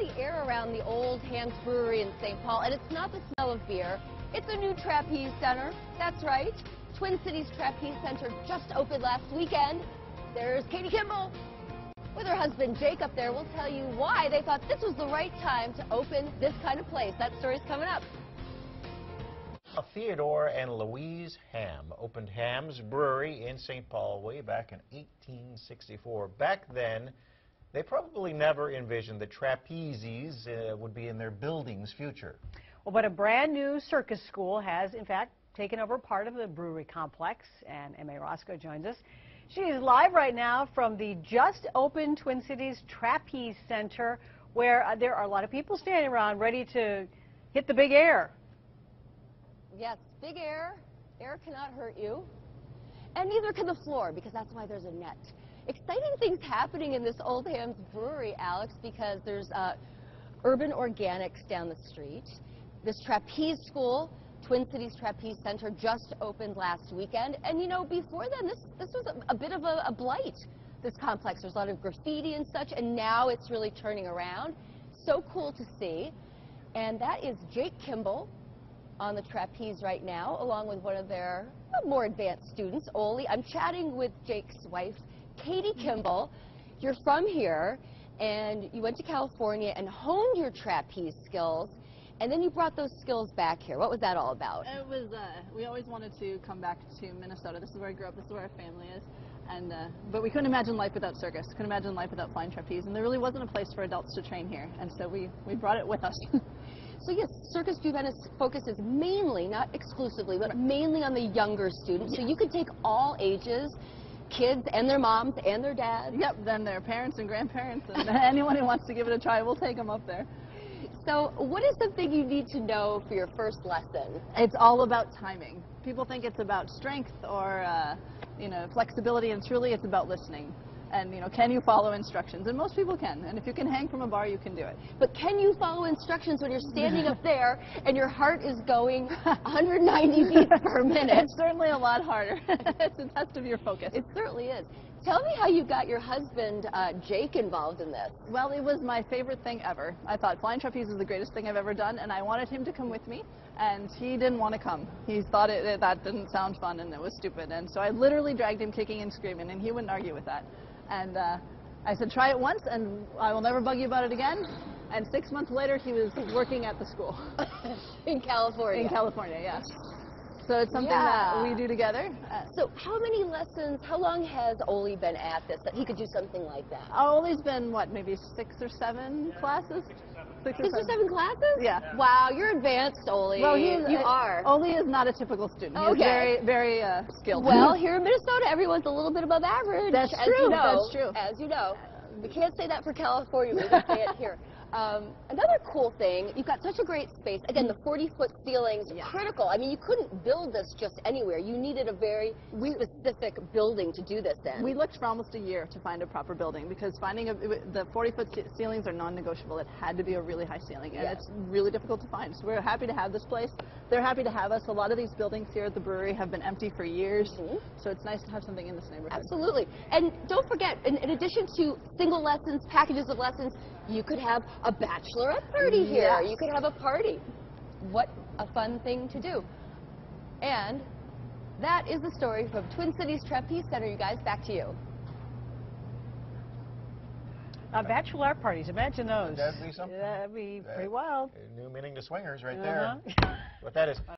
the air around the Old Hams Brewery in St. Paul, and it's not the smell of beer. It's a new Trapeze Center. That's right. Twin Cities Trapeze Center just opened last weekend. There's Katie Kimball with her husband Jake up there. We'll tell you why they thought this was the right time to open this kind of place. That story's coming up. Theodore and Louise Ham opened Ham's Brewery in St. Paul way back in 1864. Back then, they probably never envisioned that trapezes would be in their building's future. Well, but a brand new circus school has, in fact, taken over part of the brewery complex, and M.A. Roscoe joins us. She is live right now from the just opened Twin Cities Trapeze Center, where there are a lot of people standing around ready to hit the big air. Yes, big air. Air cannot hurt you. And neither can the floor, because that's why there's a net. Exciting things happening in this Old Hams Brewery, Alex, because there's urban organics down the street. This trapeze school, Twin Cities Trapeze Center, just opened last weekend. And, you know, before then, this was a bit of a blight, this complex. There's a lot of graffiti and such, and now it's really turning around. So cool to see. And that is Jake Kimball on the trapeze right now, along with one of their more advanced students, Oli. I'm chatting with Jake's wife, Katie Kimball. You're from here, and you went to California and honed your trapeze skills, and then you brought those skills back here. What was that all about? It was, we always wanted to come back to Minnesota. This is where I grew up, this is where our family is. And, but we couldn't imagine life without circus, couldn't imagine life without flying trapeze, and there really wasn't a place for adults to train here, and so we brought it with us. So yes, Circus Juventus focuses mainly, not exclusively, but mainly on the younger students. So you could take all ages, kids and their moms and their dads. Yep, then their parents and grandparents and anyone who wants to give it a try, we'll take them up there. So what is the thing you need to know for your first lesson? It's all about timing. People think it's about strength or you know, flexibility, and it's about listening. And, you know, can you follow instructions? And most people can. And if you can hang from a bar, you can do it. But can you follow instructions when you're standing up there and your heart is going 190 beats per minute? It's certainly a lot harder. It's a test of your focus. It certainly is. Tell me how you got your husband, Jake, involved in this. Well, it was my favorite thing ever. I thought flying trapeze was the greatest thing I've ever done, and I wanted him to come with me, and he didn't want to come. He thought that didn't sound fun and it was stupid, and so I literally dragged him kicking and screaming, and he wouldn't argue with that. And I said, try it once, and I will never bug you about it again. And 6 months later, he was working at the school. In California? In California, yeah. So it's something that we do together. So how many lessons, how long has Oli been at this, that he could do something like that? Oli's been, what, maybe 6 or 7 classes? 6 or 7 classes? Yeah. Wow, you're advanced, Oli. Well, you are. Oli is not a typical student. He's Okay. very skilled. Well, here in Minnesota, everyone's a little bit above average. That's as true. You know, That's true. As you know. We can't say that for California. We can say it here. Another cool thing, you've got such a great space. Again, the 40-foot ceilings, critical. I mean, you couldn't build this just anywhere. You needed a very specific building to do this in. We looked for almost a year to find a proper building, because finding the 40-foot ceilings are non-negotiable. It had to be a really high ceiling, and it's really difficult to find. So we're happy to have this place. They're happy to have us. A lot of these buildings here at the brewery have been empty for years, so it's nice to have something in this neighborhood. Absolutely. And don't forget, in addition to single lessons, packages of lessons, you could have a bachelorette party here. You could have a party. What a fun thing to do. And that is the story from Twin Cities Trapeze Center. You guys, back to you. Bachelorette parties, imagine those. That'd be something. That'd be pretty wild. New meaning to swingers right there. What that is.